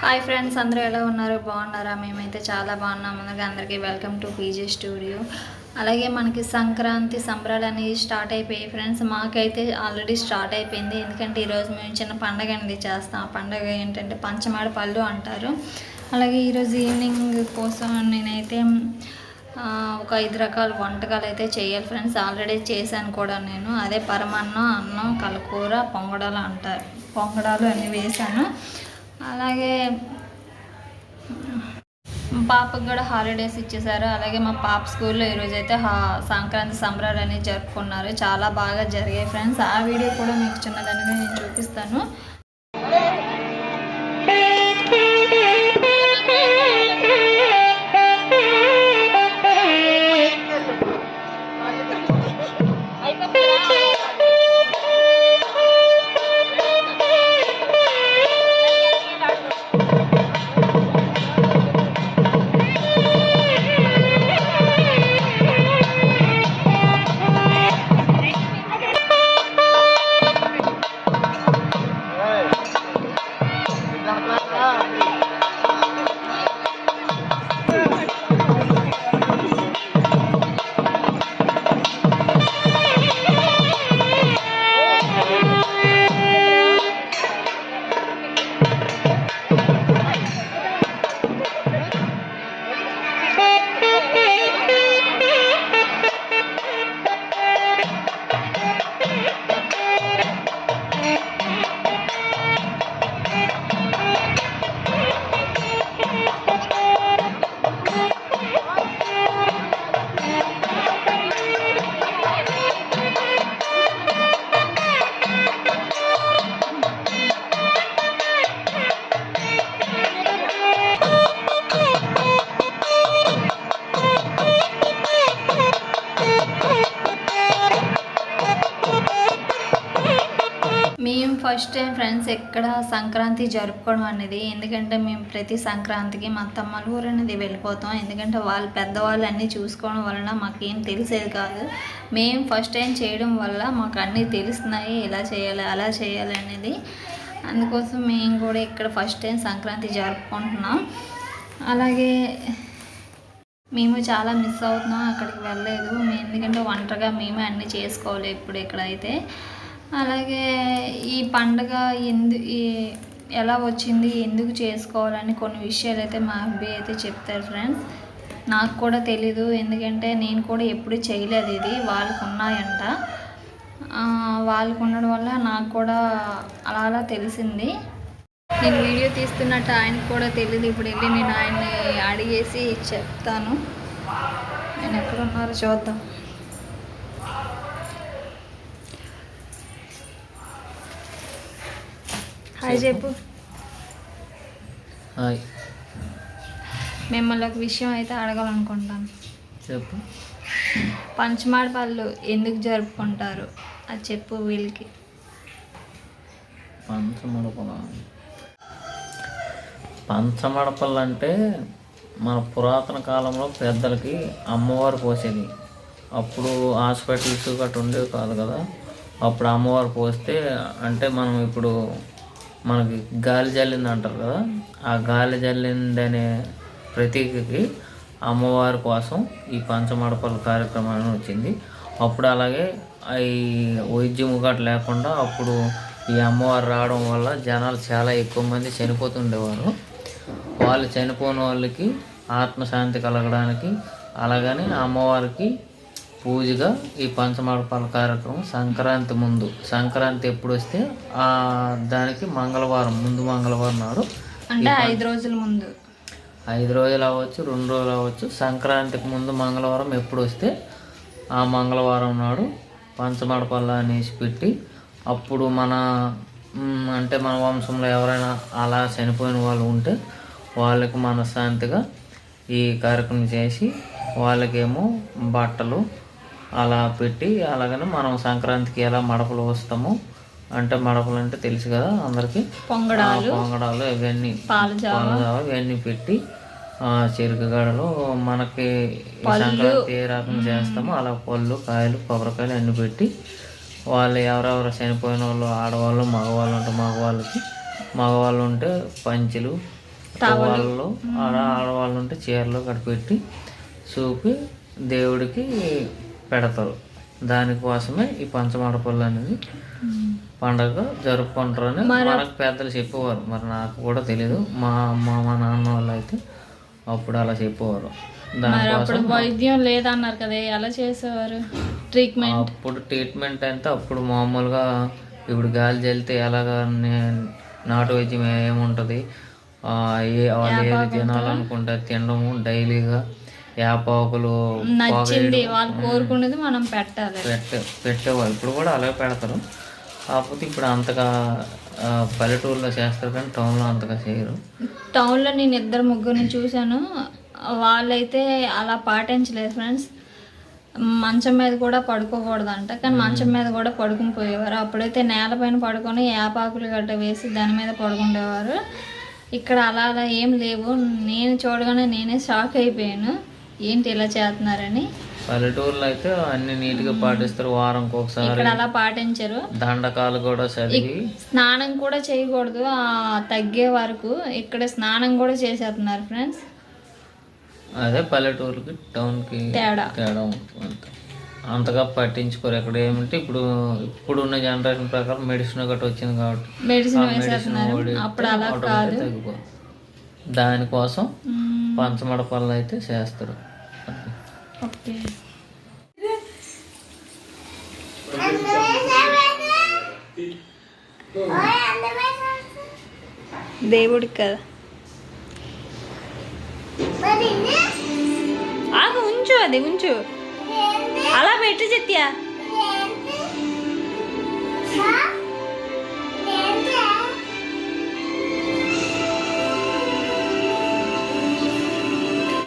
Hi friends, అందరూ ఎలా ఉన్నారు? బాగున్నారా? మేమైతే చాలా బాగున్నాం. ముందుగా అందరికీ వెల్కమ్ టు పీజే స్టూడియో. అలాగే మనకి సంక్రాంతి సంబరాలు అనేవి స్టార్ట్ అయిపోయాయి ఫ్రెండ్స్. మాకైతే ఆల్రెడీ స్టార్ట్ అయిపోయింది. ఎందుకంటే ఈరోజు మేము చిన్న పండగ అనేది చేస్తాం. ఆ పండగ ఏంటంటే పంచమాడ పళ్ళు అంటారు. అలాగే ఈరోజు ఈవినింగ్ కోసం నేనైతే ఒక 5 రకాల వంటకాలు అయితే చేయాలి ఫ్రెండ్స్. ఆల్రెడీ చేశాను కూడా నేను. అదే పరమాన్నం, అన్నం, కలకూర, పొంగడాలు అంటారు. పొంగడాలు అన్నీ వేశాను. అలాగే మా పాపకు కూడా హాలిడేస్ ఇచ్చేసారు. అలాగే మా పాప స్కూల్లో ఈరోజైతే సంక్రాంతి సంబరాలు అనేవి జరుపుకున్నారు. చాలా బాగా జరిగాయి ఫ్రెండ్స్. ఆ వీడియో కూడా మీకు చిన్నదనేది నేను చూపిస్తాను. మేము ఫస్ట్ టైం ఫ్రెండ్స్ ఎక్కడ సంక్రాంతి జరుపుకోవడం అనేది. ఎందుకంటే మేము ప్రతి సంక్రాంతికి మా అత్తమ్మల ఊరు అనేది వెళ్ళిపోతాం. ఎందుకంటే వాళ్ళు పెద్దవాళ్ళు అన్నీ చూసుకోవడం వలన మాకేం తెలిసేది కాదు. మేము ఫస్ట్ టైం చేయడం వల్ల మాకు అన్నీ తెలుస్తున్నాయి, ఇలా చేయాలి అలా చేయాలి అనేది. అందుకోసం మేము కూడా ఇక్కడ ఫస్ట్ టైం సంక్రాంతి జరుపుకుంటున్నాం. అలాగే మేము చాలా మిస్ అవుతున్నాం, అక్కడికి వెళ్ళలేదు. ఎందుకంటే ఒంటరిగా మేమే అన్నీ చేసుకోవాలి ఇప్పుడు ఇక్కడైతే. అలాగే ఈ పండుగ ఎలా వచ్చింది, ఎందుకు చేసుకోవాలని కొన్ని విషయాలు అయితే మా అబ్బాయి అయితే చెప్తారు ఫ్రెండ్స్. నాకు కూడా తెలీదు, ఎందుకంటే నేను కూడా ఎప్పుడు చేయలేదు. ఇది వాళ్ళకు ఉన్నాయంట. వాళ్ళకు ఉండడం వల్ల నాకు కూడా అలా అలా తెలిసింది. నేను వీడియో తీస్తున్నట్టు ఆయనకు కూడా తెలియదు. ఇప్పుడు వెళ్ళి నేను ఆయన్ని అడిగేసి చెప్తాను. నేను ఎక్కడున్నారో చూద్దాం. హాయ్ చెప్పు. హాయ్. మిమ్మల్ని ఒక విషయం అయితే అడగాలనుకుంటాను. చెప్పు. పంచమాడ పళ్ళు ఎందుకు జరుపుకుంటారు అది చెప్పు వీళ్ళకి. పంచమడపళ్ళు అంటే మన పురాతన కాలంలో పెద్దలకి అమ్మవారు పోసేది. అప్పుడు హాస్పిటల్స్ గట్రా ఉండేవి కాదు కదా. అప్పుడు అమ్మవారు పోస్తే అంటే మనం ఇప్పుడు మనకి గాలి జల్లింది అంటారు కదా, ఆ గాలి జల్లింది అనే ప్రతీకకి అమ్మవారి కోసం ఈ పంచమడపల కార్యక్రమం వచ్చింది. అప్పుడు అలాగే ఈ వైద్యం గట్రా లేకుండా అప్పుడు ఈ అమ్మవారు రావడం వల్ల జనాలు చాలా ఎక్కువ మంది చనిపోతుండేవారు. వాళ్ళు చనిపోయిన వాళ్ళకి ఆత్మశాంతి కలగడానికి అలాగని అమ్మవారికి పూజగా ఈ పంచమడపల కార్యక్రమం సంక్రాంతి ముందు, సంక్రాంతి ఎప్పుడు వస్తే దానికి మంగళవారం ముందు, మంగళవారం నాడు, అంటే 5 రోజుల ముందు, 5 రోజులు అవ్వచ్చు, 2 రోజులు అవ్వచ్చు, సంక్రాంతికి ముందు మంగళవారం ఎప్పుడు వస్తే ఆ మంగళవారం నాడు పంచమడపల్ల అనేసి పెట్టి, అప్పుడు అంటే మన వంశంలో ఎవరైనా అలా చనిపోయిన వాళ్ళు ఉంటే వాళ్ళకి మనశ్శాంతిగా ఈ కార్యక్రమం చేసి వాళ్ళకేమో బట్టలు అలా పెట్టి, అలాగని మనం సంక్రాంతికి ఎలా మడపలు వస్తామో, అంటే మడపలు అంటే తెలుసు కదా అందరికీ, పొంగడాలు ఇవన్నీ, పాలజావ ఇవన్నీ పెట్టి చెరుకు గడలు మనకి సంక్రాంతి ఏ రకం చేస్తామో అలా పళ్ళు, కాయలు, కొబ్బరికాయలు అన్నీ పెట్టి వాళ్ళు ఎవరెవరు చనిపోయిన వాళ్ళు, ఆడవాళ్ళు, మగవాళ్ళు ఉంటే మగవాళ్ళకి, మగవాళ్ళు ఉంటే పంచెలు, వాళ్ళు ఆడవాళ్ళు ఉంటే చీరలో కట్టిపెట్టి చూపి దేవుడికి పెడతారు. దానికోసమే ఈ పంచమడపల్లి అనేది పండగ జరుపుకుంటారని మనకు పెద్దలు చెప్పేవారు. మరి నాకు కూడా తెలీదు. మా అమ్మ మా నాన్న వాళ్ళు అయితే అప్పుడు అలా చెప్పేవారు. దానికోసం వైద్యం లేదన్నారు కదా, ఎలా చేసేవారు ట్రీట్మెంట్? అప్పుడు ట్రీట్మెంట్ అంటే అప్పుడు మామూలుగా ఇప్పుడు గాలి చల్లితే ఎలాగ నాటు వైద్యం ఏముంటుంది, వాళ్ళు ఏది తినాలనుకుంటే తినడము, డైలీగా యాపాకులు నచ్చింది వాళ్ళు కోరుకునేది మనం పెట్టాలి పెట్టేవాళ్ళు. ఇప్పుడు కూడా అలాగే పెడతారు. కాకపోతే ఇప్పుడు అంతగా పల్లెటూరులో చేస్తారు కానీ టౌన్లో అంతగా చేయరు. టౌన్లో నేను 2-3 చూశాను, వాళ్ళైతే అలా పాటించలేదు ఫ్రెండ్స్. మంచం మీద కూడా పడుకోకూడదంట, కానీ మంచం మీద కూడా పడుకుని పోయేవారు. అప్పుడైతే నేలపైన పడుకొని యాపాకులు గట్ట వేసి దాని మీద పడుకుండేవారు. ఇక్కడ అలా ఏం లేవు. నేను చూడగానే నేనే షాక్ అయిపోయాను, ఏంటి ఇలా చేస్తున్నారని. పల్లెటూరులో అయితే అన్ని నీట్గా పాటిస్తారు. వారంకి ఒకసారి. ఇక్కడ అలా పాటించరు. దండకాలు కూడా చదివి స్నానం కూడా చేయకూడదు తగ్గే వరకు. ఇక్కడ స్నానం కూడా చేసేస్తున్నారు ఫ్రెండ్స్. అదే పల్లెటూరుకి టౌన్కి తేడా అంతగా పట్టించుకోరు. ఎక్కడ ఏమంటే ఇప్పుడున్న జనరేషన్ ప్రకారం మెడిసిన్ గట్రా వచ్చింది కాబట్టి తగ్గిపోతుంది. దానికోసం పంచమడపల్లి అయితే చేస్తారు. ఓకే, దేవుడికి కదా. ఆగు, ఉంచు, అది ఉంచు, అలా పెట్టు చిత్యా.